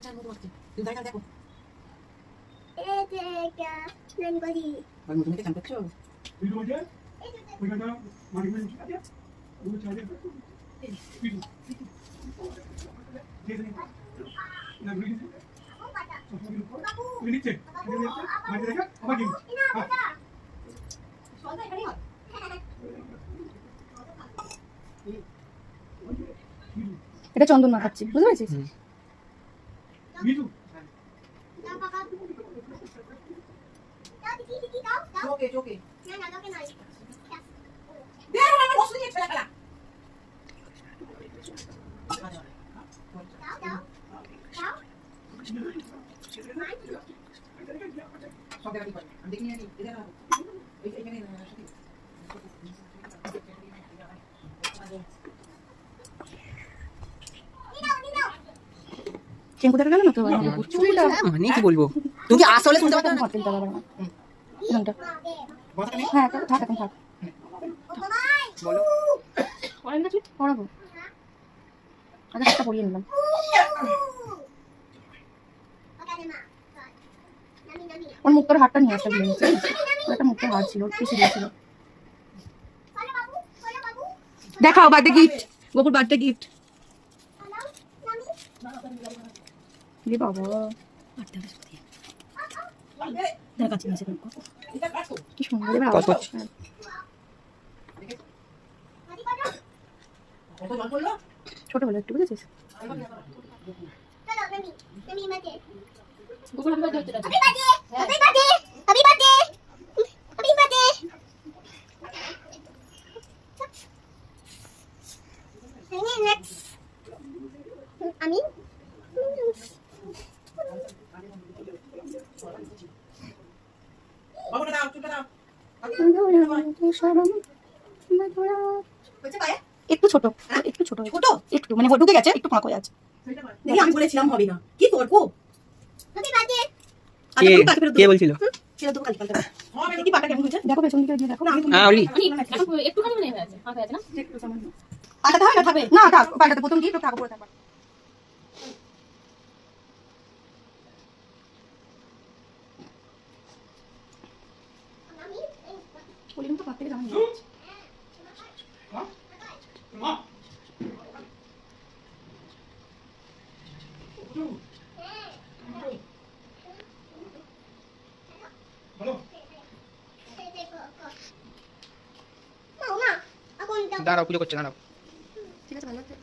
তুমি জায়গা দেখো何これআর মুখে চান করছো এটা চন্দন মাখাচ্ছি, বুঝতে পেরেছিস? চোখে চোখে সব দেখা দিই আমি দেখি নি এখানে এইখানে চেঙ্কু দেখা গেল না তো? চুলটা মানে কি বলবো তুমি কি আসলে শুনতে পাচ্ছ না হোটেলটা বাবা এখানটা। কথা নেই হ্যাঁ থাক এখন থাক, বলো পড়ান না চুল পড়াবো। আচ্ছা একটা পড়িয়ে নিলাম। ওর মুক্তোর হাতটা নিয়ে আসতে ভুলে গেছি, একটা মুক্তোর হাত ছিল, পিছিয়ে দিয়েছিল। দেখাও বার্থডে গিফট, গোপুর বার্থডে গিফট। রে বাবা কি সুন্দর এবার আওয়াজ করছে। ছোটবেলা একটু বুঝেছিস? আমি বাবুটা দাও চুলটা দাও একটু ছোট, একটু ছোট, ছোট একটু মানে ঢুকে গেছে, একটু ফাঁক হয়ে আছে। দেখি আমি বলেছিলাম হবে না কি করবো কে বলছিল? সেটা তো কাল কাল দেখি পাটা কেমন হয়েছে দেখো পেছন দিকে দিয়ে দেখো। অলি একটুখানি মনে হয়েছে ফাঁকা আছে না? একটু সামান্য। পাটাতে হয় না থাকবে না থাক, পাল্টাতে প্রথম গিয়ে একটু থাকো পরে থাকবা। বলিনি তো পাত থেকে জামা নিয়ে যাচ্ছি। দাঁড়াও পুজো করছে দাঁড়াও ঠিক আছে ভালো আছে।